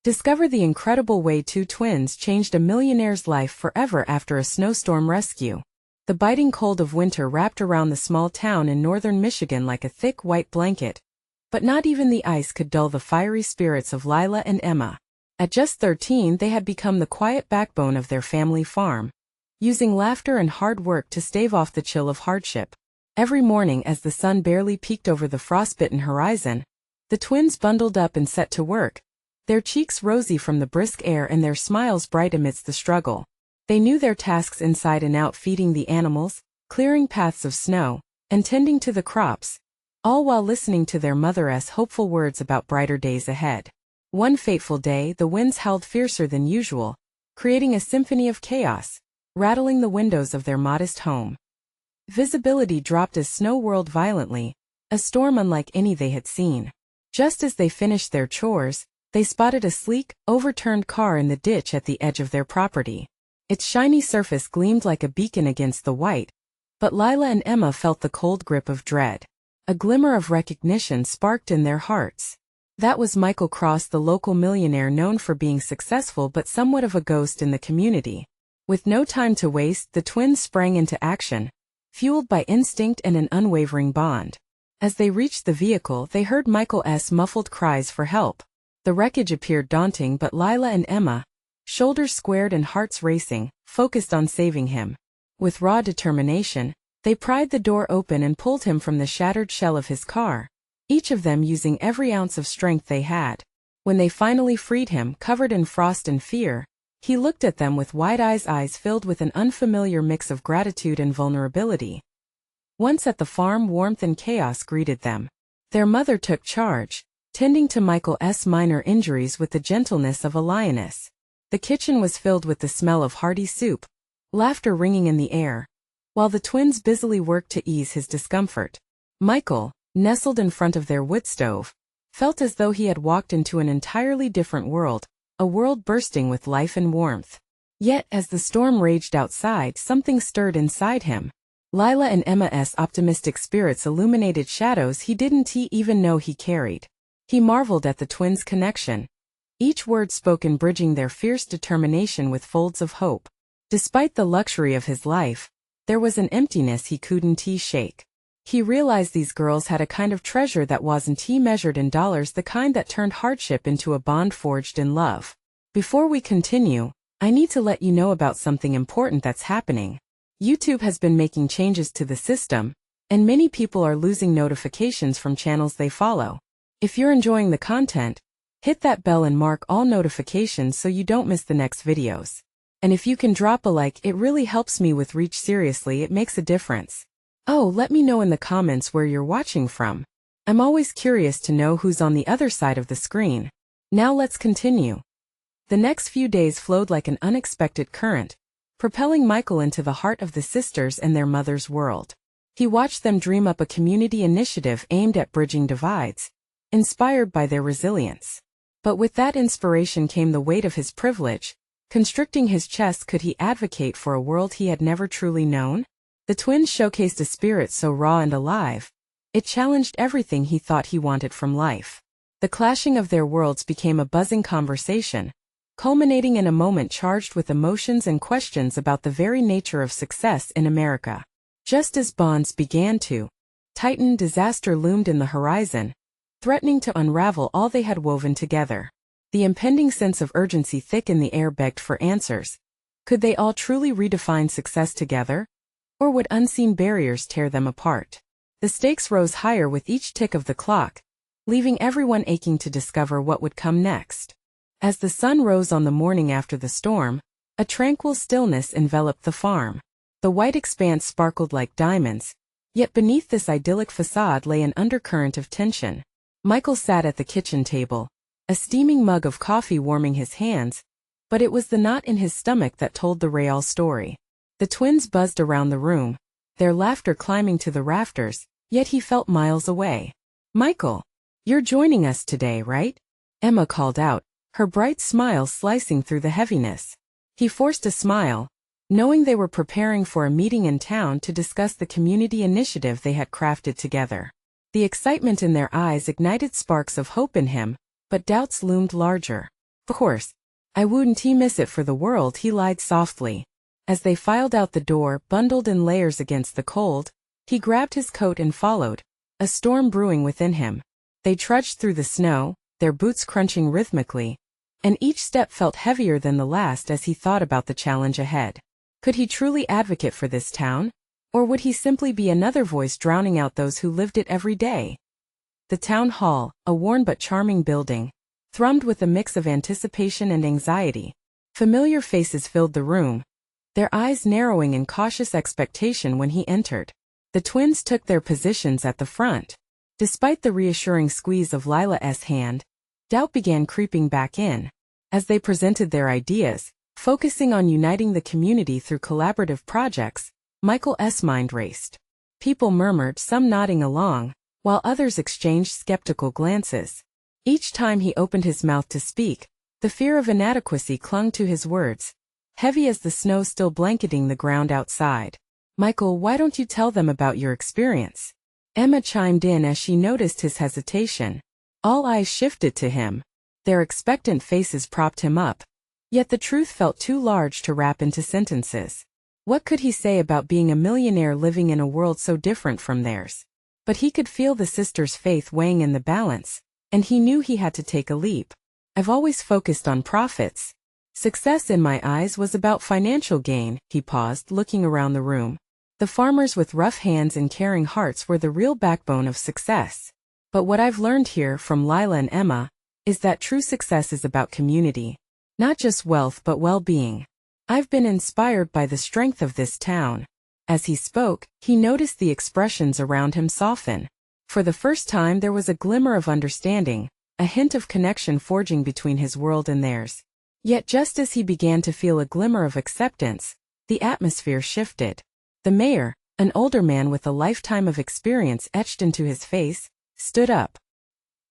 Discover the incredible way two twins changed a millionaire's life forever after a snowstorm rescue. The biting cold of winter wrapped around the small town in northern Michigan like a thick white blanket. But not even the ice could dull the fiery spirits of Lila and Emma. At just 13, they had become the quiet backbone of their family farm, using laughter and hard work to stave off the chill of hardship. Every morning as the sun barely peeked over the frostbitten horizon, the twins bundled up and set to work, their cheeks rosy from the brisk air and their smiles bright amidst the struggle. They knew their tasks inside and out, feeding the animals, clearing paths of snow, and tending to the crops, all while listening to their mother's hopeful words about brighter days ahead. One fateful day, the winds howled fiercer than usual, creating a symphony of chaos, rattling the windows of their modest home. Visibility dropped as snow whirled violently, a storm unlike any they had seen. Just as they finished their chores, they spotted a sleek, overturned car in the ditch at the edge of their property. Its shiny surface gleamed like a beacon against the white, but Lila and Emma felt the cold grip of dread. A glimmer of recognition sparked in their hearts. That was Michael Cross, the local millionaire known for being successful but somewhat of a ghost in the community. With no time to waste, the twins sprang into action, fueled by instinct and an unwavering bond. As they reached the vehicle, they heard Michael's muffled cries for help. The wreckage appeared daunting, but Lila and Emma, shoulders squared and hearts racing, focused on saving him. With raw determination, they pried the door open and pulled him from the shattered shell of his car, each of them using every ounce of strength they had. When they finally freed him, covered in frost and fear, he looked at them with wide eyes filled with an unfamiliar mix of gratitude and vulnerability. Once at the farm, warmth and chaos greeted them. Their mother took charge, tending to Michael's minor injuries with the gentleness of a lioness. The kitchen was filled with the smell of hearty soup, laughter ringing in the air, while the twins busily worked to ease his discomfort. Michael, nestled in front of their wood stove, felt as though he had walked into an entirely different world, a world bursting with life and warmth. Yet, as the storm raged outside, something stirred inside him. Lila and Emma's optimistic spirits illuminated shadows he didn't even know he carried. He marveled at the twins' connection, each word spoken bridging their fierce determination with folds of hope. Despite the luxury of his life, there was an emptiness he couldn't shake. He realized these girls had a kind of treasure that wasn't measured in dollars, the kind that turned hardship into a bond forged in love. Before we continue, I need to let you know about something important that's happening. YouTube has been making changes to the system, and many people are losing notifications from channels they follow. If you're enjoying the content, hit that bell and mark all notifications so you don't miss the next videos. And if you can drop a like, it really helps me with reach. Seriously, it makes a difference. Oh, let me know in the comments where you're watching from. I'm always curious to know who's on the other side of the screen. Now let's continue. The next few days flowed like an unexpected current, propelling Michael into the heart of the sisters and their mother's world. He watched them dream up a community initiative aimed at bridging divides, inspired by their resilience. But with that inspiration came the weight of his privilege, constricting his chest. Could he advocate for a world he had never truly known? The twins showcased a spirit so raw and alive, it challenged everything he thought he wanted from life. The clashing of their worlds became a buzzing conversation, culminating in a moment charged with emotions and questions about the very nature of success in America. Just as bonds began to tighten, disaster loomed in the horizon, threatening to unravel all they had woven together. The impending sense of urgency thick in the air begged for answers. Could they all truly redefine success together? Or would unseen barriers tear them apart? The stakes rose higher with each tick of the clock, leaving everyone aching to discover what would come next. As the sun rose on the morning after the storm, a tranquil stillness enveloped the farm. The white expanse sparkled like diamonds, yet beneath this idyllic facade lay an undercurrent of tension. Michael sat at the kitchen table, a steaming mug of coffee warming his hands, but it was the knot in his stomach that told the real story. The twins buzzed around the room, their laughter climbing to the rafters, yet he felt miles away. "Michael, you're joining us today, right?" Emma called out, her bright smile slicing through the heaviness. He forced a smile, knowing they were preparing for a meeting in town to discuss the community initiative they had crafted together. The excitement in their eyes ignited sparks of hope in him, but doubts loomed larger. Of course. I wouldn't miss it for the world, he lied softly. As they filed out the door, bundled in layers against the cold, he grabbed his coat and followed, a storm brewing within him. They trudged through the snow, their boots crunching rhythmically, and each step felt heavier than the last as he thought about the challenge ahead. Could he truly advocate for this town? Or would he simply be another voice drowning out those who lived it every day? The town hall, a worn but charming building, thrummed with a mix of anticipation and anxiety. Familiar faces filled the room, their eyes narrowing in cautious expectation when he entered. The twins took their positions at the front. Despite the reassuring squeeze of Lila's hand, doubt began creeping back in. As they presented their ideas, focusing on uniting the community through collaborative projects, Michael's mind raced. People murmured, some nodding along, while others exchanged skeptical glances. Each time he opened his mouth to speak, the fear of inadequacy clung to his words, heavy as the snow still blanketing the ground outside. Michael, why don't you tell them about your experience? Emma chimed in as she noticed his hesitation. All eyes shifted to him. Their expectant faces propped him up. Yet the truth felt too large to wrap into sentences. What could he say about being a millionaire living in a world so different from theirs? But he could feel the sisters' faith weighing in the balance, and he knew he had to take a leap. I've always focused on profits. Success in my eyes was about financial gain. He paused, looking around the room. The farmers with rough hands and caring hearts were the real backbone of success. But what I've learned here from Lila and Emma is that true success is about community. Not just wealth but well-being. I've been inspired by the strength of this town. As he spoke, he noticed the expressions around him soften. For the first time there was a glimmer of understanding, a hint of connection forging between his world and theirs. Yet just as he began to feel a glimmer of acceptance, the atmosphere shifted. The mayor, an older man with a lifetime of experience etched into his face, stood up.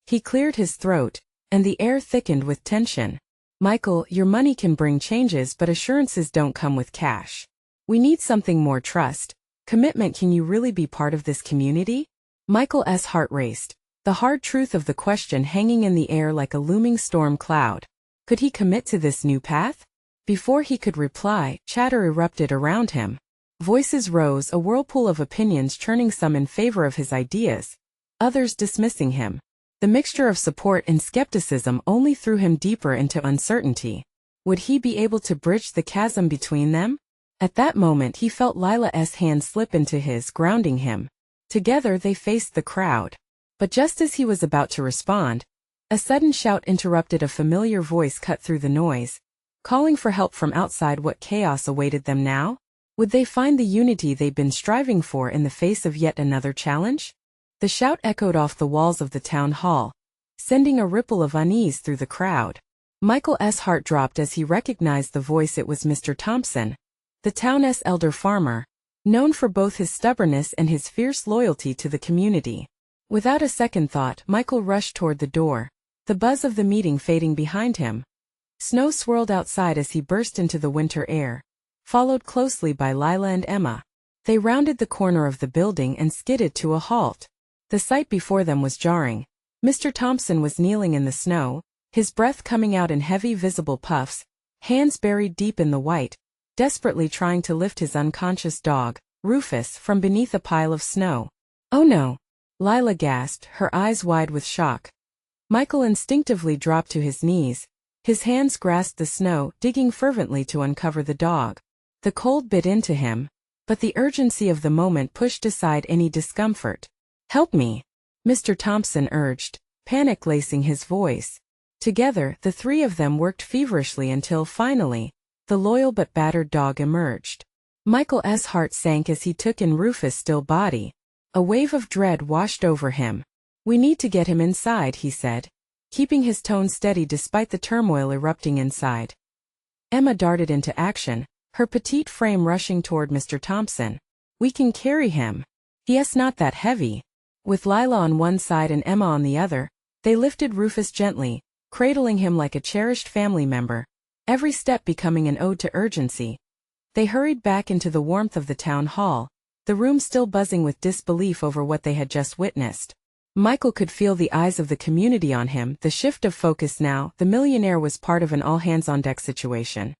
He cleared his throat, and the air thickened with tension. Michael, your money can bring changes, but assurances don't come with cash. We need something more: trust, commitment. Can you really be part of this community? Michael's heart raced, the hard truth of the question hanging in the air like a looming storm cloud. Could he commit to this new path? Before he could reply, chatter erupted around him. Voices rose, a whirlpool of opinions churning, some in favor of his ideas, others dismissing him. The mixture of support and skepticism only threw him deeper into uncertainty. Would he be able to bridge the chasm between them? At that moment he felt Lila's hand slip into his, grounding him. Together they faced the crowd. But just as he was about to respond, a sudden shout interrupted. A familiar voice cut through the noise, calling for help from outside. What chaos awaited them now? Would they find the unity they'd been striving for in the face of yet another challenge? The shout echoed off the walls of the town hall, sending a ripple of unease through the crowd. Michael's heart dropped as he recognized the voice. It was Mr. Thompson, the town's elder farmer, known for both his stubbornness and his fierce loyalty to the community. Without a second thought, Michael rushed toward the door, the buzz of the meeting fading behind him. Snow swirled outside as he burst into the winter air, followed closely by Lila and Emma. They rounded the corner of the building and skidded to a halt. The sight before them was jarring. Mr. Thompson was kneeling in the snow, his breath coming out in heavy visible puffs, hands buried deep in the white, desperately trying to lift his unconscious dog, Rufus, from beneath a pile of snow. Oh no! Lila gasped, her eyes wide with shock. Michael instinctively dropped to his knees. His hands grasped the snow, digging fervently to uncover the dog. The cold bit into him, but the urgency of the moment pushed aside any discomfort. Help me, Mr. Thompson urged, panic lacing his voice. Together, the three of them worked feverishly until finally, the loyal but battered dog emerged. Michael's heart sank as he took in Rufus' still body. A wave of dread washed over him. We need to get him inside, he said, keeping his tone steady despite the turmoil erupting inside. Emma darted into action, her petite frame rushing toward Mr. Thompson. We can carry him. He's not that heavy. With Lila on one side and Emma on the other, they lifted Rufus gently, cradling him like a cherished family member, every step becoming an ode to urgency. They hurried back into the warmth of the town hall, the room still buzzing with disbelief over what they had just witnessed. Michael could feel the eyes of the community on him, the shift of focus now. The millionaire was part of an all-hands-on-deck situation.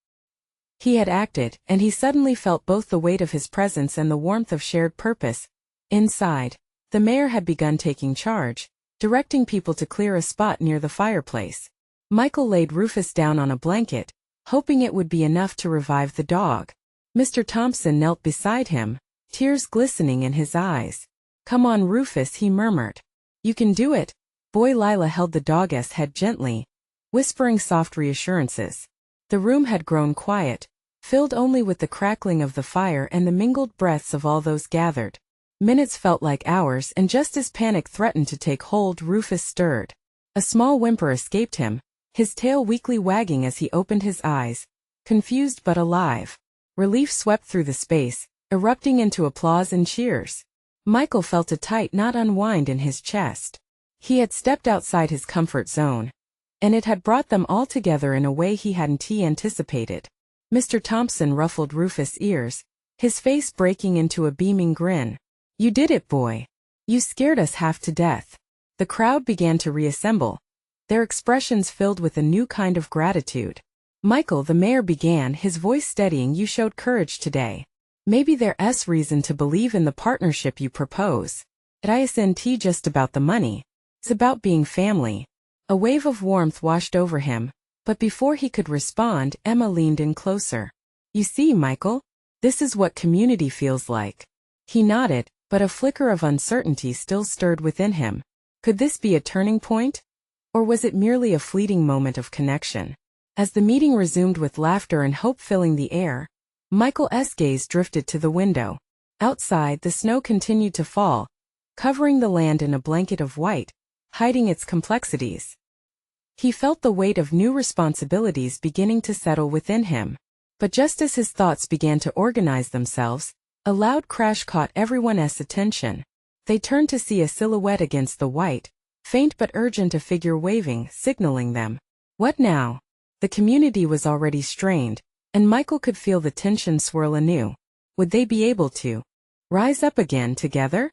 He had acted, and he suddenly felt both the weight of his presence and the warmth of shared purpose. Inside, the mayor had begun taking charge, directing people to clear a spot near the fireplace. Michael laid Rufus down on a blanket, hoping it would be enough to revive the dog. Mr. Thompson knelt beside him, tears glistening in his eyes. "Come on, Rufus," he murmured. "You can do it." Boy Lila held the dog's head gently, whispering soft reassurances. The room had grown quiet, filled only with the crackling of the fire and the mingled breaths of all those gathered. Minutes felt like hours, and just as panic threatened to take hold, Rufus stirred. A small whimper escaped him, his tail weakly wagging as he opened his eyes, confused but alive. Relief swept through the space, erupting into applause and cheers. Michael felt a tight knot unwind in his chest. He had stepped outside his comfort zone, and it had brought them all together in a way he hadn't anticipated. Mr. Thompson ruffled Rufus' ears, his face breaking into a beaming grin. "You did it, boy. You scared us half to death." The crowd began to reassemble, their expressions filled with a new kind of gratitude. "Michael," the mayor began, his voice steadying, "you showed courage today. Maybe there's reason to believe in the partnership you propose. It isn't just about the money. It's about being family." A wave of warmth washed over him, but before he could respond, Emma leaned in closer. "You see, Michael, this is what community feels like." He nodded, but a flicker of uncertainty still stirred within him. Could this be a turning point? Or was it merely a fleeting moment of connection? As the meeting resumed with laughter and hope filling the air, Michael's gaze drifted to the window. Outside, the snow continued to fall, covering the land in a blanket of white, hiding its complexities. He felt the weight of new responsibilities beginning to settle within him. But just as his thoughts began to organize themselves, a loud crash caught everyone's attention. They turned to see a silhouette against the white, faint but urgent, a figure waving, signaling them. What now? The community was already strained, and Michael could feel the tension swirl anew. Would they be able to rise up again together?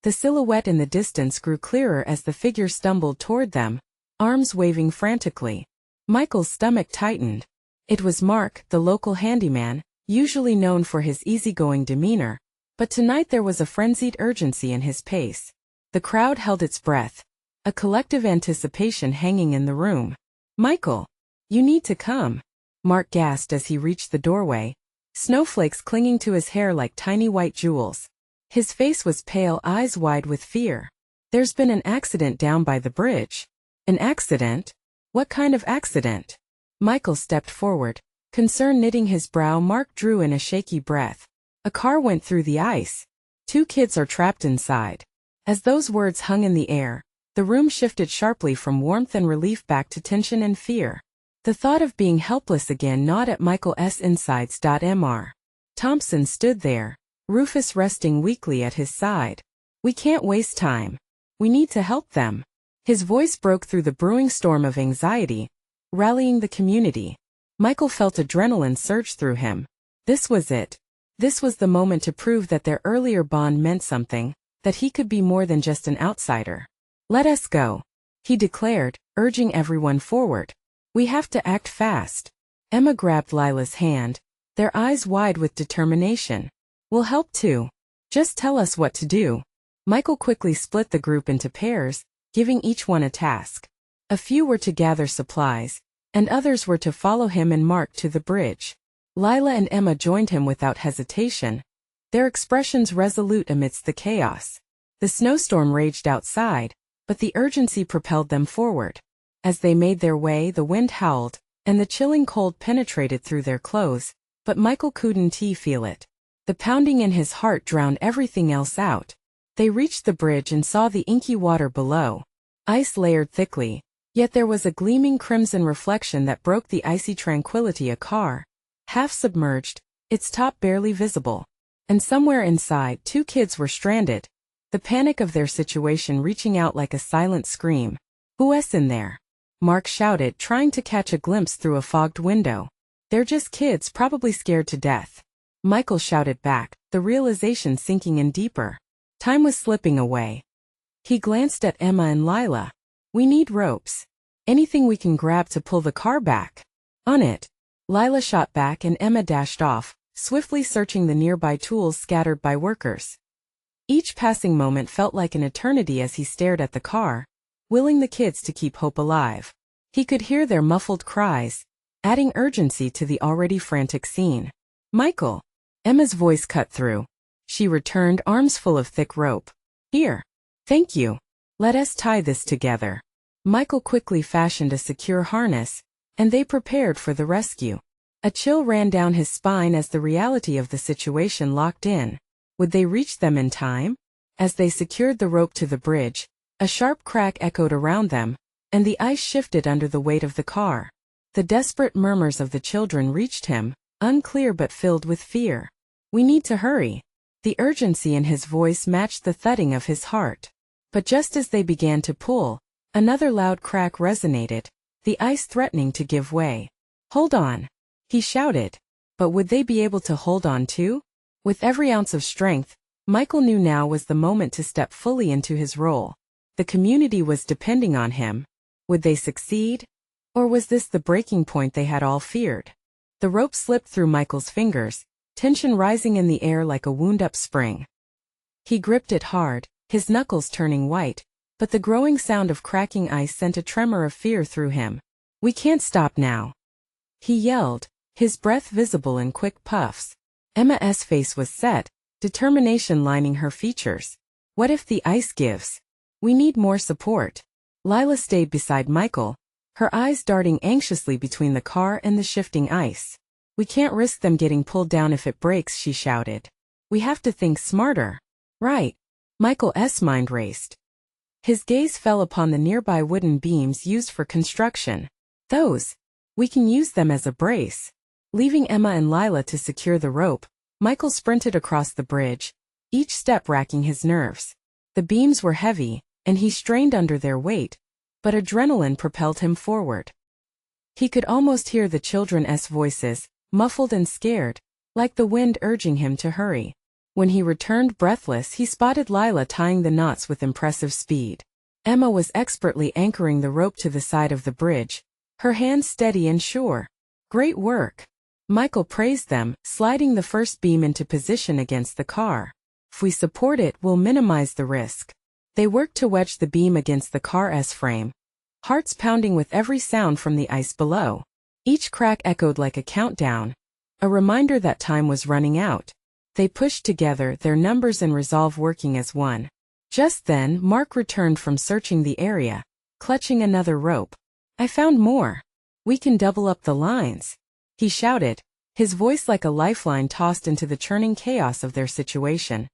The silhouette in the distance grew clearer as the figure stumbled toward them, arms waving frantically. Michael's stomach tightened. It was Mark, the local handyman, usually known for his easygoing demeanor, but tonight there was a frenzied urgency in his pace. The crowd held its breath, a collective anticipation hanging in the room. "Michael, you need to come," Mark gasped as he reached the doorway, snowflakes clinging to his hair like tiny white jewels. His face was pale, eyes wide with fear. "There's been an accident down by the bridge." "An accident? What kind of accident?" Michael stepped forward, concern knitting his brow. Mark drew in a shaky breath. "A car went through the ice. 2 kids are trapped inside." As those words hung in the air, the room shifted sharply from warmth and relief back to tension and fear. The thought of being helpless again gnawed at Michael's insides. Mr. Thompson stood there, Rufus resting weakly at his side. "We can't waste time. We need to help them." His voice broke through the brewing storm of anxiety, rallying the community. Michael felt adrenaline surge through him. This was it. This was the moment to prove that their earlier bond meant something, that he could be more than just an outsider. "Let us go," he declared, urging everyone forward. "We have to act fast." Emma grabbed Lila's hand, their eyes wide with determination. "We'll help too. Just tell us what to do." Michael quickly split the group into pairs, giving each one a task. A few were to gather supplies, and others were to follow him and Mark to the bridge. Lila and Emma joined him without hesitation, their expressions resolute amidst the chaos. The snowstorm raged outside, but the urgency propelled them forward. As they made their way, the wind howled, and the chilling cold penetrated through their clothes, but Michael couldn't feel it. The pounding in his heart drowned everything else out. They reached the bridge and saw the inky water below. Ice layered thickly, yet there was a gleaming crimson reflection that broke the icy tranquility. A car, half submerged, its top barely visible. And somewhere inside, 2 kids were stranded, the panic of their situation reaching out like a silent scream. "Who's in there?" Mark shouted, trying to catch a glimpse through a fogged window. "They're just kids, probably scared to death." Michael shouted back, the realization sinking in deeper. Time was slipping away. He glanced at Emma and Lila. "We need ropes. Anything we can grab to pull the car back." "On it." Lila shot back and Emma dashed off, swiftly searching the nearby tools scattered by workers. Each passing moment felt like an eternity as he stared at the car, willing the kids to keep hope alive. He could hear their muffled cries, adding urgency to the already frantic scene. "Michael!" Emma's voice cut through. She returned, arms full of thick rope. "Here. Thank you. Let us tie this together." Michael quickly fashioned a secure harness, and they prepared for the rescue. A chill ran down his spine as the reality of the situation locked in. Would they reach them in time? As they secured the rope to the bridge, a sharp crack echoed around them, and the ice shifted under the weight of the car. The desperate murmurs of the children reached him, unclear but filled with fear. "We need to hurry." The urgency in his voice matched the thudding of his heart. But just as they began to pull, another loud crack resonated, the ice threatening to give way. "Hold on," he shouted. But would they be able to hold on too? With every ounce of strength, Michael knew now was the moment to step fully into his role. The community was depending on him. Would they succeed? Or was this the breaking point they had all feared? The rope slipped through Michael's fingers, tension rising in the air like a wound-up spring. He gripped it hard, his knuckles turning white, but the growing sound of cracking ice sent a tremor of fear through him. "We can't stop now," he yelled, his breath visible in quick puffs. Emma's face was set, determination lining her features. "What if the ice gives? We need more support." Lila stayed beside Michael, her eyes darting anxiously between the car and the shifting ice. "We can't risk them getting pulled down if it breaks," she shouted. "We have to think smarter." "Right." Michael's mind raced. His gaze fell upon the nearby wooden beams used for construction. "Those. We can use them as a brace." Leaving Emma and Lila to secure the rope, Michael sprinted across the bridge, each step racking his nerves. The beams were heavy, and he strained under their weight, but adrenaline propelled him forward. He could almost hear the children's voices, muffled and scared, like the wind urging him to hurry. When he returned breathless, he spotted Lila tying the knots with impressive speed. Emma was expertly anchoring the rope to the side of the bridge, her hands steady and sure. "Great work." Michael praised them, sliding the first beam into position against the car. "If we support it, we'll minimize the risk." They worked to wedge the beam against the car's frame, hearts pounding with every sound from the ice below. Each crack echoed like a countdown, a reminder that time was running out. They pushed together, their numbers and resolve working as one. Just then, Mark returned from searching the area, clutching another rope. "I found more. We can double up the lines," he shouted, his voice like a lifeline tossed into the churning chaos of their situation.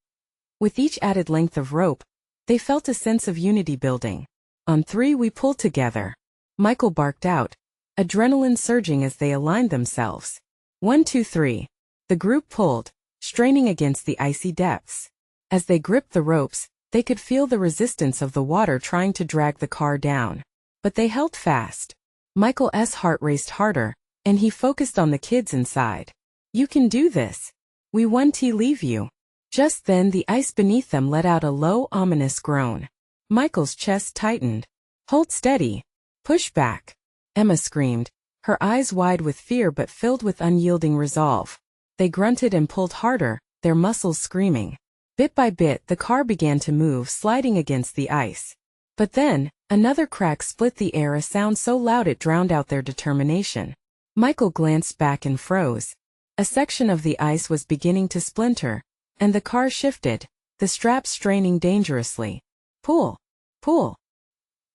With each added length of rope, they felt a sense of unity building. "On three we pull together," Michael barked out, adrenaline surging as they aligned themselves. 1, 2, 3. The group pulled, straining against the icy depths. As they gripped the ropes, they could feel the resistance of the water trying to drag the car down. But they held fast. Michael's heart raced harder, and he focused on the kids inside. "You can do this. We won't leave you." Just then the ice beneath them let out a low, ominous groan. Michael's chest tightened. "Hold steady. Push back," Emma screamed, her eyes wide with fear but filled with unyielding resolve. They grunted and pulled harder, their muscles screaming. Bit by bit the car began to move, sliding against the ice. But then, another crack split the air, a sound so loud it drowned out their determination. Michael glanced back and froze. A section of the ice was beginning to splinter, and the car shifted, the straps straining dangerously. "Pull! Pull!"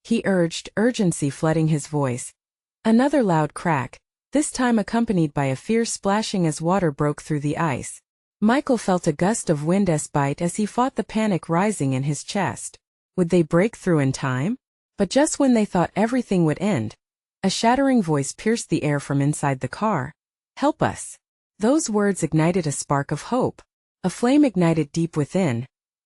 he urged, urgency flooding his voice. Another loud crack, this time accompanied by a fierce splashing as water broke through the ice. Michael felt a gust of wind's bite as he fought the panic rising in his chest. Would they break through in time? But just when they thought everything would end, a shattering voice pierced the air from inside the car. "Help us!" Those words ignited a spark of hope. A flame ignited deep within,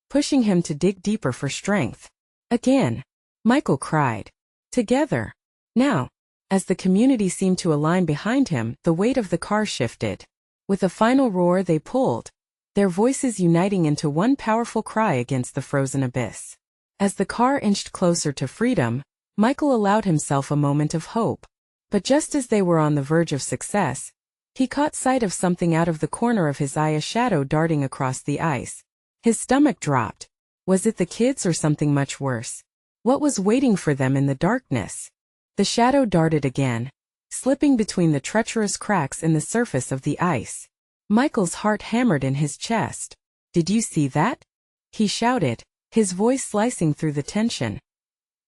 pushing him to dig deeper for strength. "Again!" Michael cried. "Together! Now!" As the community seemed to align behind him, the weight of the car shifted. With a final roar they pulled, their voices uniting into one powerful cry against the frozen abyss. As the car inched closer to freedom, Michael allowed himself a moment of hope. But just as they were on the verge of success, he caught sight of something out of the corner of his eye, a shadow darting across the ice. His stomach dropped. Was it the kids or something much worse? What was waiting for them in the darkness? The shadow darted again, slipping between the treacherous cracks in the surface of the ice. Michael's heart hammered in his chest. "Did you see that?" he shouted, his voice slicing through the tension.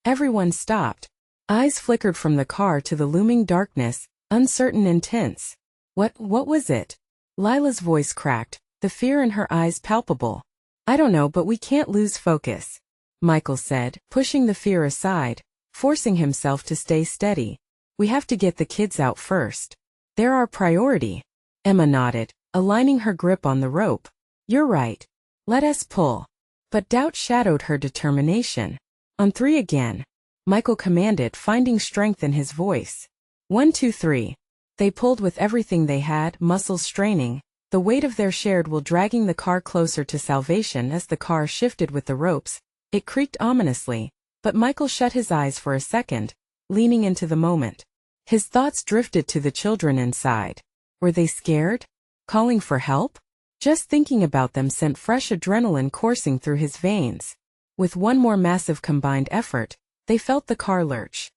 Everyone stopped. Eyes flickered from the car to the looming darkness, uncertain and tense. What was it?" Lila's voice cracked, the fear in her eyes palpable. "I don't know, but we can't lose focus," Michael said, pushing the fear aside, forcing himself to stay steady. "We have to get the kids out first. They're our priority." Emma nodded, aligning her grip on the rope. "You're right. Let us pull." But doubt shadowed her determination. "On three again," Michael commanded, finding strength in his voice. 1, 2, 3. They pulled with everything they had, muscles straining, the weight of their shared will dragging the car closer to salvation. As the car shifted with the ropes, it creaked ominously, but Michael shut his eyes for a second, leaning into the moment. His thoughts drifted to the children inside. Were they scared? Calling for help? Just thinking about them sent fresh adrenaline coursing through his veins. With one more massive combined effort, they felt the car lurch.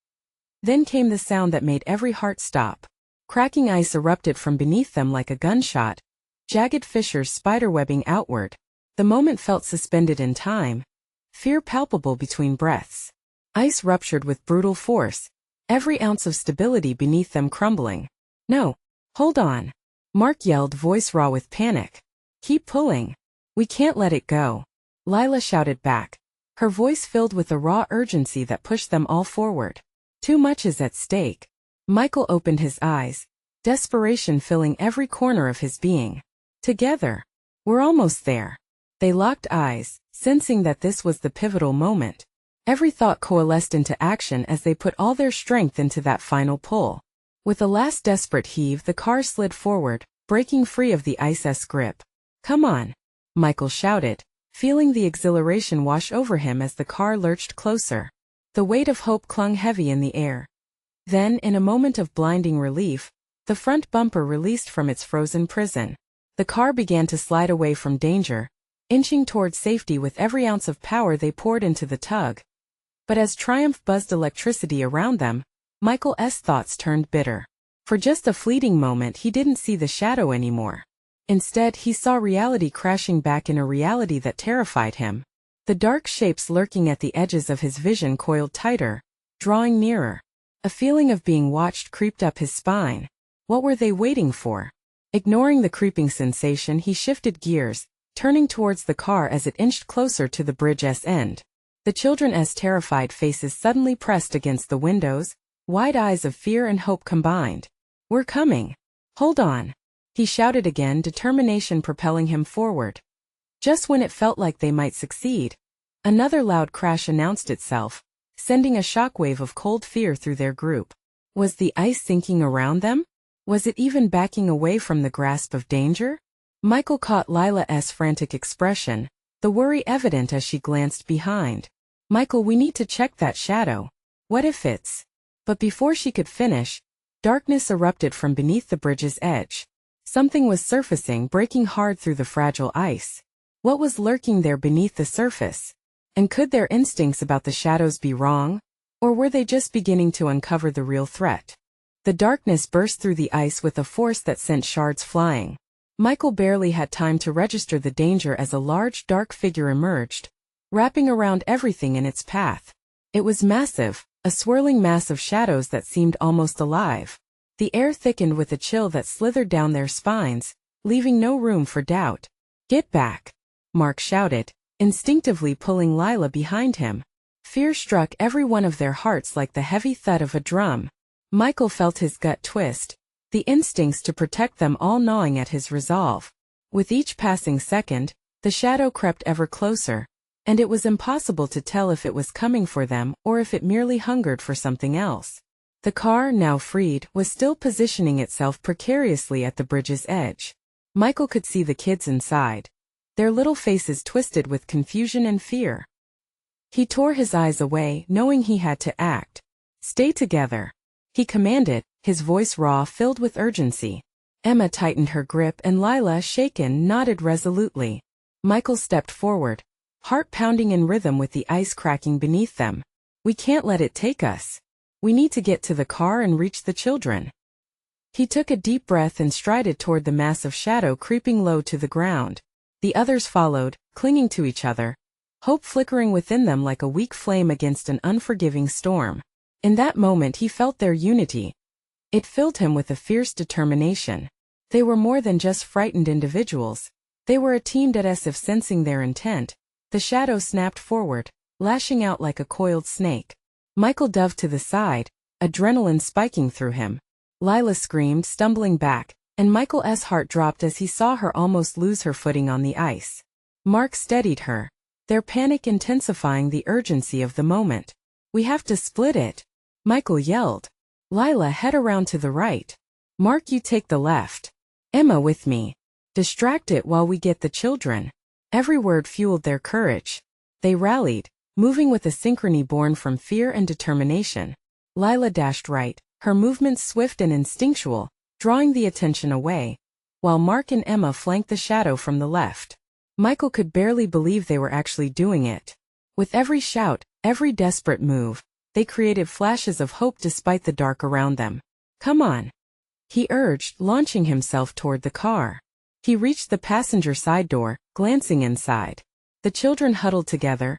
Then came the sound that made every heart stop. Cracking ice erupted from beneath them like a gunshot, jagged fissures spiderwebbing outward. The moment felt suspended in time, fear palpable between breaths. Ice ruptured with brutal force, every ounce of stability beneath them crumbling. "No, hold on," Mark yelled, voice raw with panic. "Keep pulling. We can't let it go," Lila shouted back, her voice filled with a raw urgency that pushed them all forward. Too much is at stake. Michael opened his eyes, desperation filling every corner of his being. "Together. We're almost there." They locked eyes, sensing that this was the pivotal moment. Every thought coalesced into action as they put all their strength into that final pull. With a last desperate heave, the car slid forward, breaking free of the ice's grip. "Come on," Michael shouted, feeling the exhilaration wash over him as the car lurched closer. The weight of hope clung heavy in the air. Then, in a moment of blinding relief, the front bumper released from its frozen prison. The car began to slide away from danger, inching toward safety with every ounce of power they poured into the tug. But as triumph buzzed electricity around them, Michael's thoughts turned bitter. For just a fleeting moment he didn't see the shadow anymore. Instead, he saw reality crashing back in a reality that terrified him. The dark shapes lurking at the edges of his vision coiled tighter, drawing nearer. A feeling of being watched creeped up his spine. What were they waiting for? Ignoring the creeping sensation, he shifted gears, turning towards the car as it inched closer to the bridge's end. The children's terrified faces suddenly pressed against the windows, wide eyes of fear and hope combined. "We're coming. Hold on," he shouted again, determination propelling him forward. Just when it felt like they might succeed, another loud crash announced itself, sending a shockwave of cold fear through their group. Was the ice sinking around them? Was it even backing away from the grasp of danger? Michael caught Lila's frantic expression, the worry evident as she glanced behind. "Michael, we need to check that shadow. What if it's—" But before she could finish, darkness erupted from beneath the bridge's edge. Something was surfacing, breaking hard through the fragile ice. What was lurking there beneath the surface? And could their instincts about the shadows be wrong? Or were they just beginning to uncover the real threat? The darkness burst through the ice with a force that sent shards flying. Michael barely had time to register the danger as a large dark figure emerged, wrapping around everything in its path. It was massive, a swirling mass of shadows that seemed almost alive. The air thickened with a chill that slithered down their spines, leaving no room for doubt. "Get back," Mark shouted, instinctively pulling Lila behind him. Fear struck every one of their hearts like the heavy thud of a drum. Michael felt his gut twist, the instincts to protect them all gnawing at his resolve. With each passing second, the shadow crept ever closer, and it was impossible to tell if it was coming for them or if it merely hungered for something else. The car, now freed, was still positioning itself precariously at the bridge's edge. Michael could see the kids inside, their little faces twisted with confusion and fear. He tore his eyes away, knowing he had to act. "Stay together," he commanded, his voice raw, filled with urgency. Emma tightened her grip and Lila, shaken, nodded resolutely. Michael stepped forward, heart pounding in rhythm with the ice cracking beneath them. "We can't let it take us. We need to get to the car and reach the children." He took a deep breath and strided toward the massive shadow creeping low to the ground. The others followed, clinging to each other, hope flickering within them like a weak flame against an unforgiving storm. In that moment he felt their unity. It filled him with a fierce determination. They were more than just frightened individuals. They were a team that, as if sensing their intent, the shadow snapped forward, lashing out like a coiled snake. Michael dove to the side, adrenaline spiking through him. Lila screamed, stumbling back, and Michael's heart dropped as he saw her almost lose her footing on the ice. Mark steadied her, their panic intensifying the urgency of the moment. "We have to split it," Michael yelled. "Lila, head around to the right. Mark, you take the left. Emma, with me. Distract it while we get the children." Every word fueled their courage. They rallied, moving with a synchrony born from fear and determination. Lila dashed right, her movements swift and instinctual, drawing the attention away, while Mark and Emma flanked the shadow from the left. Michael could barely believe they were actually doing it. With every shout, every desperate move, they created flashes of hope despite the dark around them. "Come on," he urged, launching himself toward the car. He reached the passenger side door, glancing inside. The children huddled together,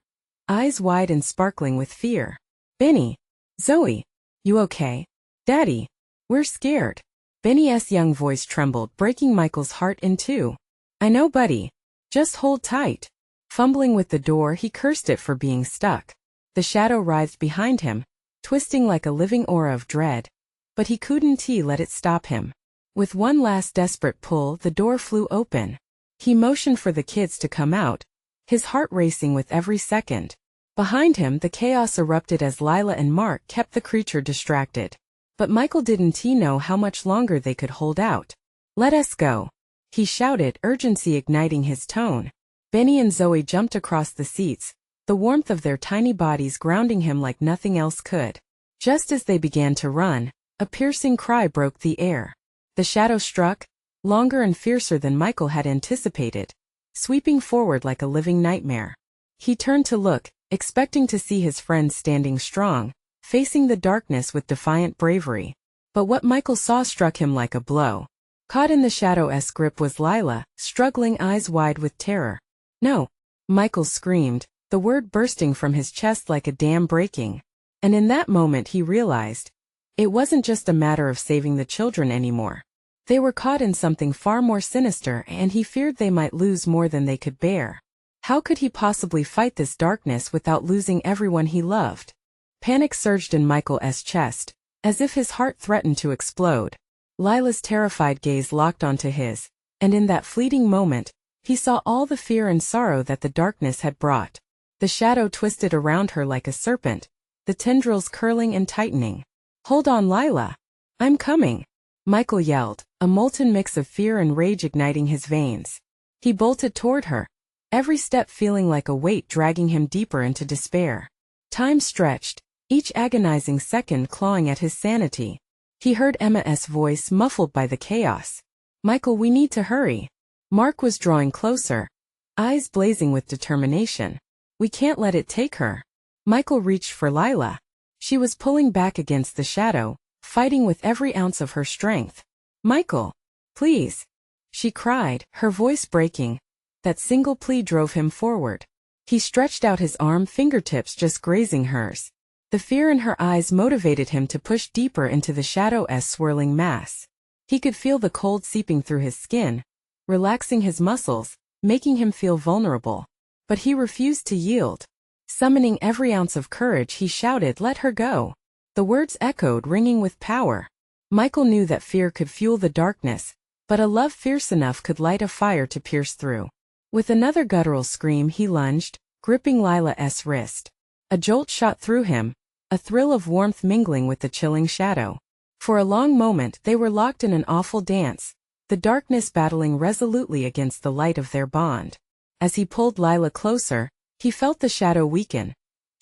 eyes wide and sparkling with fear. "Benny, Zoe, you okay?" "Daddy, we're scared." Benny's young voice trembled, breaking Michael's heart in two. "I know, buddy. Just hold tight." Fumbling with the door, he cursed it for being stuck. The shadow writhed behind him, twisting like a living aura of dread. But he couldn't let it stop him. With one last desperate pull, the door flew open. He motioned for the kids to come out, his heart racing with every second. Behind him, the chaos erupted as Lila and Mark kept the creature distracted. But Michael didn't know how much longer they could hold out. "Let us go," he shouted, urgency igniting his tone. Benny and Zoe jumped across the seats, the warmth of their tiny bodies grounding him like nothing else could. Just as they began to run, a piercing cry broke the air. The shadow struck, longer and fiercer than Michael had anticipated, sweeping forward like a living nightmare. He turned to look, expecting to see his friends standing strong, facing the darkness with defiant bravery. But what Michael saw struck him like a blow. Caught in the shadow's grip was Lila, struggling, eyes wide with terror. "No!" Michael screamed, the word bursting from his chest like a dam breaking. And in that moment he realized, it wasn't just a matter of saving the children anymore. They were caught in something far more sinister, and he feared they might lose more than they could bear. How could he possibly fight this darkness without losing everyone he loved? Panic surged in Michael's chest, as if his heart threatened to explode. Lila's terrified gaze locked onto his, and in that fleeting moment, he saw all the fear and sorrow that the darkness had brought. The shadow twisted around her like a serpent, the tendrils curling and tightening. "Hold on, Lila. I'm coming," Michael yelled, a molten mix of fear and rage igniting his veins. He bolted toward her, every step feeling like a weight dragging him deeper into despair. Time stretched, each agonizing second clawing at his sanity. He heard Emma's voice muffled by the chaos. "Michael, we need to hurry." Mark was drawing closer, eyes blazing with determination. "We can't let it take her." Michael reached for Lila. She was pulling back against the shadow, fighting with every ounce of her strength. "Michael, please," she cried, her voice breaking. That single plea drove him forward. He stretched out his arm, fingertips just grazing hers. The fear in her eyes motivated him to push deeper into the shadow's swirling mass. He could feel the cold seeping through his skin, relaxing his muscles, making him feel vulnerable. But he refused to yield. Summoning every ounce of courage, he shouted, "Let her go." The words echoed, ringing with power. Michael knew that fear could fuel the darkness, but a love fierce enough could light a fire to pierce through. With another guttural scream, he lunged, gripping Lila's wrist. A jolt shot through him, a thrill of warmth mingling with the chilling shadow. For a long moment they were locked in an awful dance, the darkness battling resolutely against the light of their bond. As he pulled Lila closer, he felt the shadow weaken,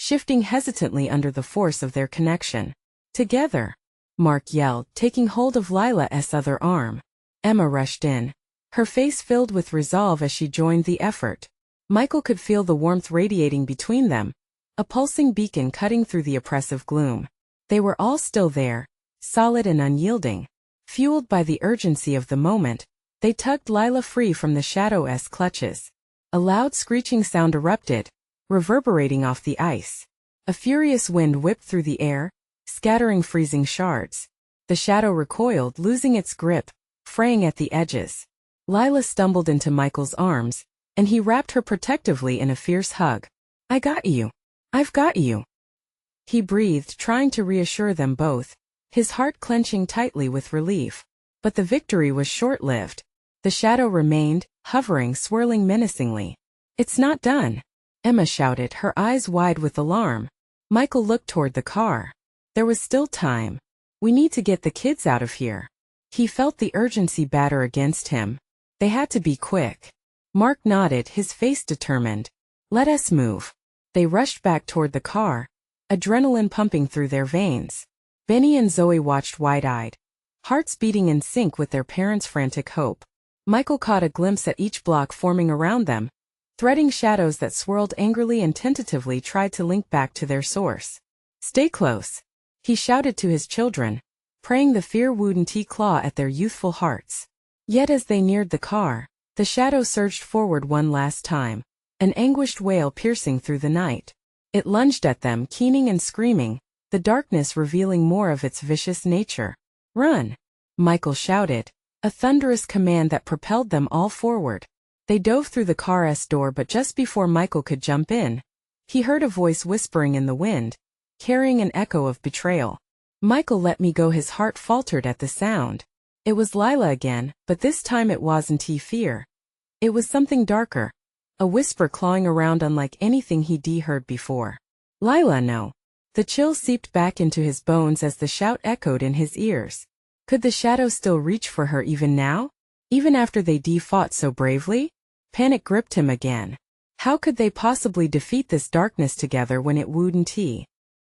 shifting hesitantly under the force of their connection. Together, Mark yelled, taking hold of Lila's other arm. Emma rushed in, her face filled with resolve as she joined the effort. Michael could feel the warmth radiating between them, a pulsing beacon cutting through the oppressive gloom. They were all still there, solid and unyielding. Fueled by the urgency of the moment, they tugged Lila free from the shadow's clutches. A loud screeching sound erupted, reverberating off the ice. A furious wind whipped through the air, scattering freezing shards. The shadow recoiled, losing its grip, fraying at the edges. Lila stumbled into Michael's arms, and he wrapped her protectively in a fierce hug. "I got you. I've got you," he breathed, trying to reassure them both, his heart clenching tightly with relief. But the victory was short-lived. The shadow remained, hovering, swirling menacingly. "It's not done," Emma shouted, her eyes wide with alarm. Michael looked toward the car. There was still time. "We need to get the kids out of here." He felt the urgency batter against him. They had to be quick. Mark nodded, his face determined. "Let us move." They rushed back toward the car, adrenaline pumping through their veins. Benny and Zoe watched wide-eyed, hearts beating in sync with their parents' frantic hope. Michael caught a glimpse at each block forming around them, threading shadows that swirled angrily and tentatively tried to link back to their source. "Stay close," he shouted to his children, praying the fear wouldn't claw at their youthful hearts. Yet as they neared the car, the shadow surged forward one last time, an anguished wail piercing through the night. It lunged at them, keening and screaming, the darkness revealing more of its vicious nature. "Run!" Michael shouted, a thunderous command that propelled them all forward. They dove through the car's door, but just before Michael could jump in, he heard a voice whispering in the wind, carrying an echo of betrayal. "Michael, let me go." His heart faltered at the sound. It was Lila again, but this time it wasn't fear. It was something darker, a whisper clawing around unlike anything he'd heard before. "Lila, no." The chill seeped back into his bones as the shout echoed in his ears. Could the shadow still reach for her even now? Even after they fought so bravely? Panic gripped him again. How could they possibly defeat this darkness together when it wouldn't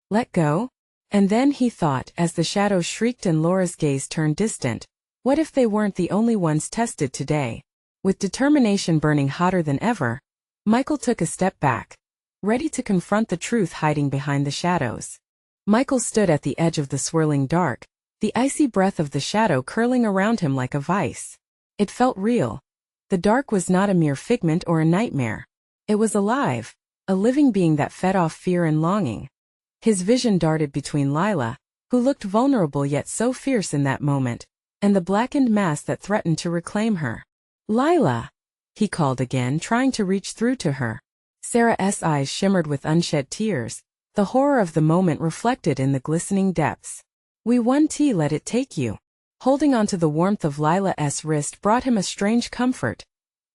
let go? And then he thought, as the shadow shrieked and Laura's gaze turned distant, what if they weren't the only ones tested today? With determination burning hotter than ever, Michael took a step back, ready to confront the truth hiding behind the shadows. Michael stood at the edge of the swirling dark, the icy breath of the shadow curling around him like a vice. It felt real. The dark was not a mere figment or a nightmare. It was alive, a living being that fed off fear and longing. His vision darted between Lila, who looked vulnerable yet so fierce in that moment, and the blackened mass that threatened to reclaim her. "Lila!" he called again, trying to reach through to her. Sarah's eyes shimmered with unshed tears, the horror of the moment reflected in the glistening depths. "We won. Let it take you." Holding onto the warmth of Lila's wrist brought him a strange comfort,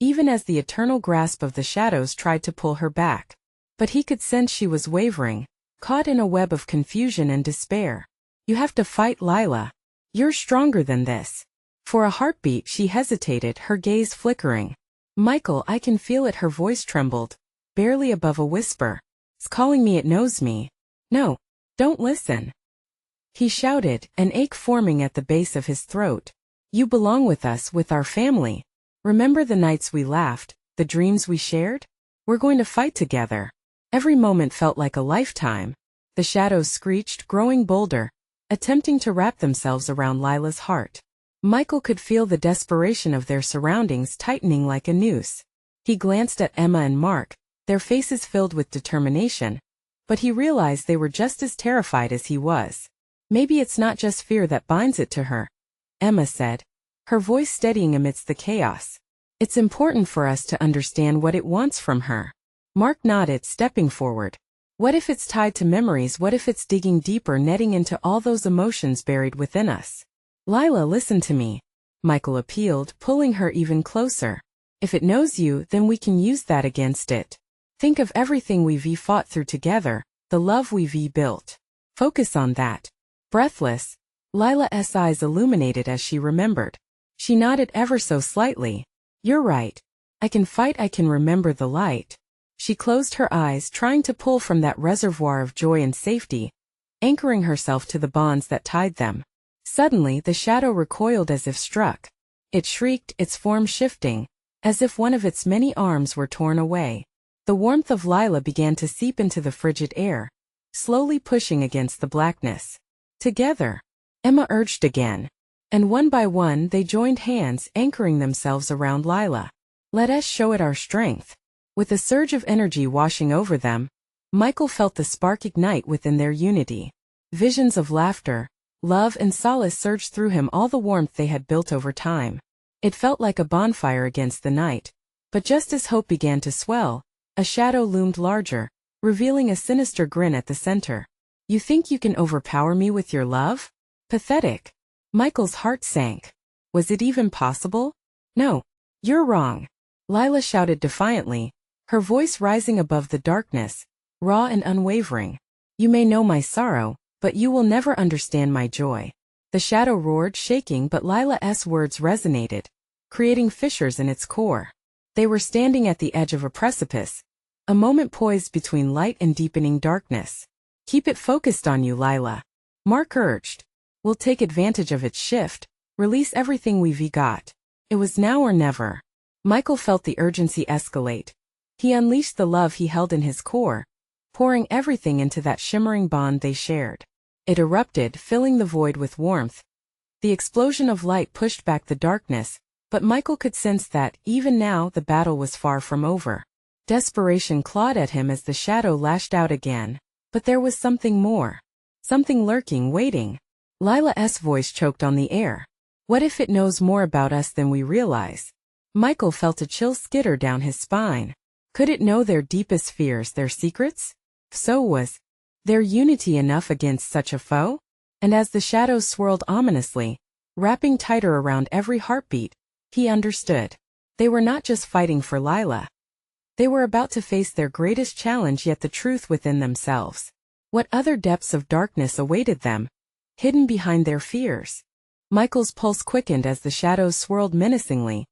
even as the eternal grasp of the shadows tried to pull her back. But he could sense she was wavering, caught in a web of confusion and despair. "You have to fight, Lila. You're stronger than this." For a heartbeat she hesitated, her gaze flickering. "Michael, I can feel it." Her voice trembled, barely above a whisper. "It's calling me, it knows me." "No, don't listen," he shouted, an ache forming at the base of his throat. "You belong with us, with our family. Remember the nights we laughed, the dreams we shared? We're going to fight together." Every moment felt like a lifetime. The shadows screeched, growing bolder, attempting to wrap themselves around Lila's heart. Michael could feel the desperation of their surroundings tightening like a noose. He glanced at Emma and Mark, their faces filled with determination, but he realized they were just as terrified as he was. "Maybe it's not just fear that binds it to her," Emma said, her voice steadying amidst the chaos. "It's important for us to understand what it wants from her." Mark nodded, stepping forward. "What if it's tied to memories? What if it's digging deeper, netting into all those emotions buried within us?" "Lila, listen to me," Michael appealed, pulling her even closer. "If it knows you, then we can use that against it. Think of everything we've fought through together, the love we've built. Focus on that." Breathless, Lila's eyes illuminated as she remembered. She nodded ever so slightly. "You're right. I can fight. I can remember the light." She closed her eyes, trying to pull from that reservoir of joy and safety, anchoring herself to the bonds that tied them. Suddenly, the shadow recoiled as if struck. It shrieked, its form shifting, as if one of its many arms were torn away. The warmth of Lila began to seep into the frigid air, slowly pushing against the blackness. Together, Emma urged again, and one by one they joined hands, anchoring themselves around Lila. Let us show it our strength. With a surge of energy washing over them, Michael felt the spark ignite within their unity. Visions of laughter, love and solace surged through him, all the warmth they had built over time. It felt like a bonfire against the night. But just as hope began to swell, a shadow loomed larger, revealing a sinister grin at the center. You think you can overpower me with your love? Pathetic. Michael's heart sank. Was it even possible? No. You're wrong. Lila shouted defiantly, her voice rising above the darkness, raw and unwavering. You may know my sorrow, but you will never understand my joy. The shadow roared, shaking, but Lila's words resonated, creating fissures in its core. They were standing at the edge of a precipice, a moment poised between light and deepening darkness. Keep it focused on you, Lila. Mark urged. We'll take advantage of its shift, release everything we've got. It was now or never. Michael felt the urgency escalate. He unleashed the love he held in his core, pouring everything into that shimmering bond they shared. It erupted, filling the void with warmth. The explosion of light pushed back the darkness, but Michael could sense that, even now, the battle was far from over. Desperation clawed at him as the shadow lashed out again. But there was something more. Something lurking, waiting. Lila's voice choked on the air. What if it knows more about us than we realize? Michael felt a chill skitter down his spine. Could it know their deepest fears, their secrets? So was their unity enough against such a foe? And as the shadows swirled ominously, wrapping tighter around every heartbeat, he understood. They were not just fighting for Lila. They were about to face their greatest challenge, yet the truth within themselves. What other depths of darkness awaited them, hidden behind their fears? Michael's pulse quickened as the shadows swirled menacingly,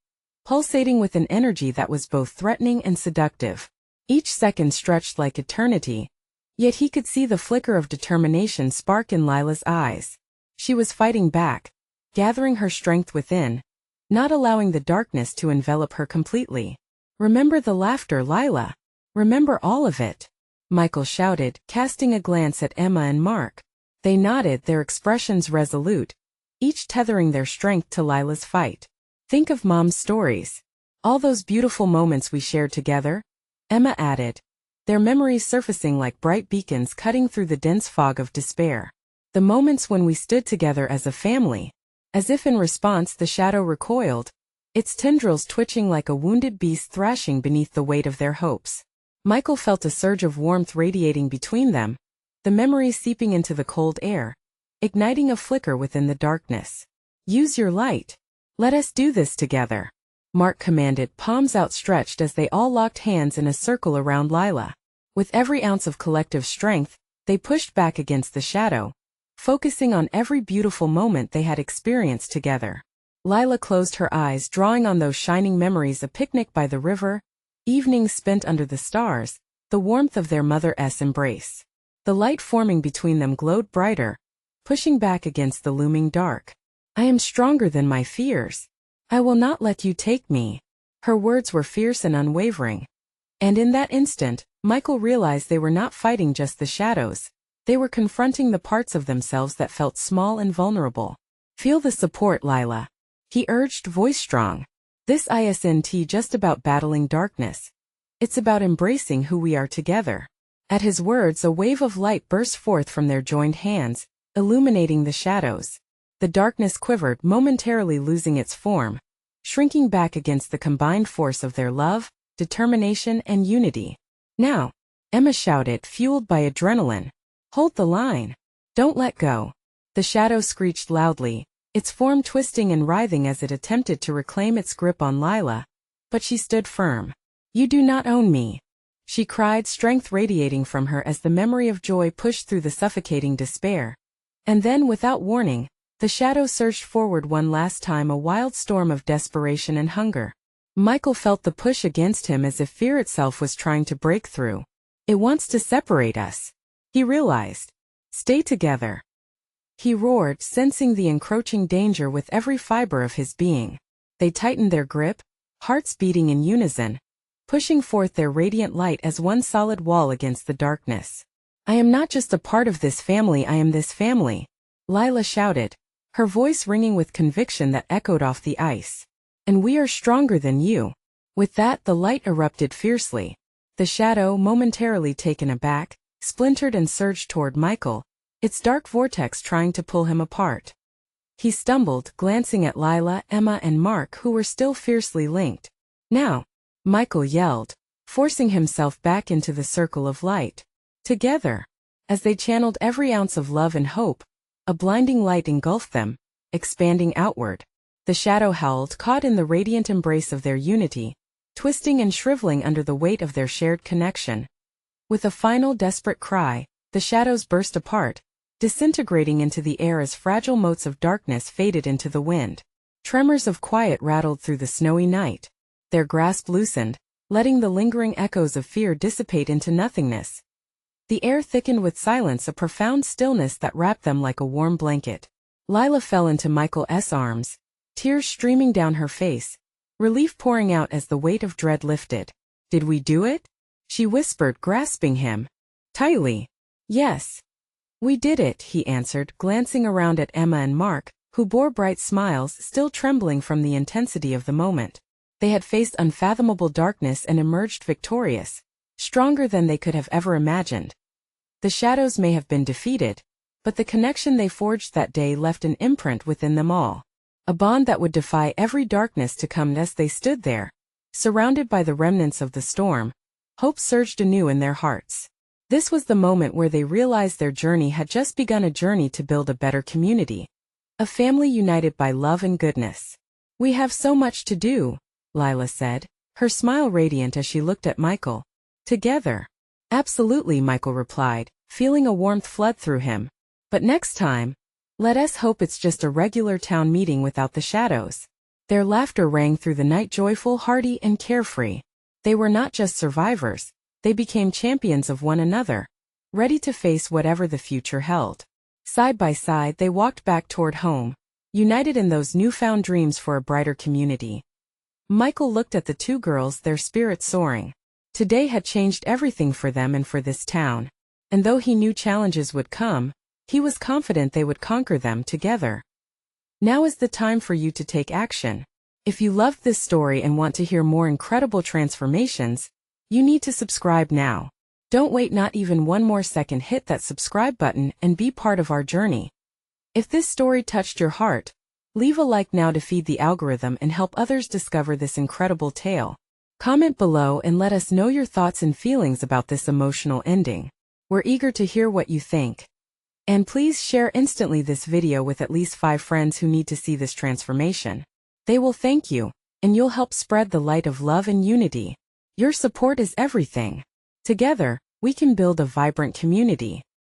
pulsating with an energy that was both threatening and seductive. Each second stretched like eternity, yet he could see the flicker of determination spark in Lila's eyes. She was fighting back, gathering her strength within, not allowing the darkness to envelop her completely. Remember the laughter, Lila. Remember all of it. Michael shouted, casting a glance at Emma and Mark. They nodded, their expressions resolute, each tethering their strength to Lila's fight. Think of Mom's stories. All those beautiful moments we shared together, Emma added, their memories surfacing like bright beacons cutting through the dense fog of despair. The moments when we stood together as a family. As if in response, the shadow recoiled, its tendrils twitching like a wounded beast thrashing beneath the weight of their hopes. Michael felt a surge of warmth radiating between them, the memories seeping into the cold air, igniting a flicker within the darkness. Use your light. Let us do this together, Mark commanded, palms outstretched as they all locked hands in a circle around Lila. With every ounce of collective strength, they pushed back against the shadow, focusing on every beautiful moment they had experienced together. Lila closed her eyes, drawing on those shining memories, a picnic by the river, evenings spent under the stars, the warmth of their mother's embrace. The light forming between them glowed brighter, pushing back against the looming dark. I am stronger than my fears. I will not let you take me. Her words were fierce and unwavering. And in that instant, Michael realized they were not fighting just the shadows. They were confronting the parts of themselves that felt small and vulnerable. Feel the support, Lila. He urged, voice strong. This isn't just about battling darkness. It's about embracing who we are together. At his words, a wave of light burst forth from their joined hands, illuminating the shadows. The darkness quivered, momentarily losing its form, shrinking back against the combined force of their love, determination, and unity. Now, Emma shouted, fueled by adrenaline. Hold the line. Don't let go. The shadow screeched loudly, its form twisting and writhing as it attempted to reclaim its grip on Lila. But she stood firm. You do not own me, she cried, strength radiating from her as the memory of joy pushed through the suffocating despair. And then, without warning, the shadow surged forward one last time, a wild storm of desperation and hunger. Michael felt the push against him as if fear itself was trying to break through. It wants to separate us. He realized. Stay together. He roared, sensing the encroaching danger with every fiber of his being. They tightened their grip, hearts beating in unison, pushing forth their radiant light as one solid wall against the darkness. I am not just a part of this family, I am this family, Lila shouted, her voice ringing with conviction that echoed off the ice. And we are stronger than you. With that, the light erupted fiercely. The shadow, momentarily taken aback, splintered and surged toward Michael, its dark vortex trying to pull him apart. He stumbled, glancing at Lila, Emma, and Mark, who were still fiercely linked. Now, Michael yelled, forcing himself back into the circle of light. Together, as they channeled every ounce of love and hope, a blinding light engulfed them, expanding outward. The shadow howled, caught in the radiant embrace of their unity, twisting and shriveling under the weight of their shared connection. With a final desperate cry, the shadows burst apart, disintegrating into the air as fragile motes of darkness faded into the wind. Tremors of quiet rattled through the snowy night. Their grasp loosened, letting the lingering echoes of fear dissipate into nothingness. The air thickened with silence, a profound stillness that wrapped them like a warm blanket. Lila fell into Michael's arms, tears streaming down her face, relief pouring out as the weight of dread lifted. Did we do it? She whispered, grasping him tightly. Yes. We did it, he answered, glancing around at Emma and Mark, who bore bright smiles, still trembling from the intensity of the moment. They had faced unfathomable darkness and emerged victorious, stronger than they could have ever imagined. The shadows may have been defeated, but the connection they forged that day left an imprint within them all. A bond that would defy every darkness to come. As they stood there, surrounded by the remnants of the storm, hope surged anew in their hearts. This was the moment where they realized their journey had just begun, a journey to build a better community. A family united by love and goodness. We have so much to do, Lila said, her smile radiant as she looked at Michael. Together. Absolutely, Michael replied, feeling a warmth flood through him. But next time, let us hope it's just a regular town meeting without the shadows. Their laughter rang through the night, joyful, hearty, and carefree. They were not just survivors, they became champions of one another, ready to face whatever the future held. Side by side, they walked back toward home, united in those newfound dreams for a brighter community. Michael looked at the two girls, their spirits soaring. Today had changed everything for them and for this town. And though he knew challenges would come, he was confident they would conquer them together. Now is the time for you to take action. If you loved this story and want to hear more incredible transformations, you need to subscribe now. Don't wait not even one more second. Hit that subscribe button and be part of our journey. If this story touched your heart, leave a like now to feed the algorithm and help others discover this incredible tale. Comment below and let us know your thoughts and feelings about this emotional ending. We're eager to hear what you think. And please share instantly this video with at least 5 friends who need to see this transformation. They will thank you, and you'll help spread the light of love and unity. Your support is everything. Together, we can build a vibrant community.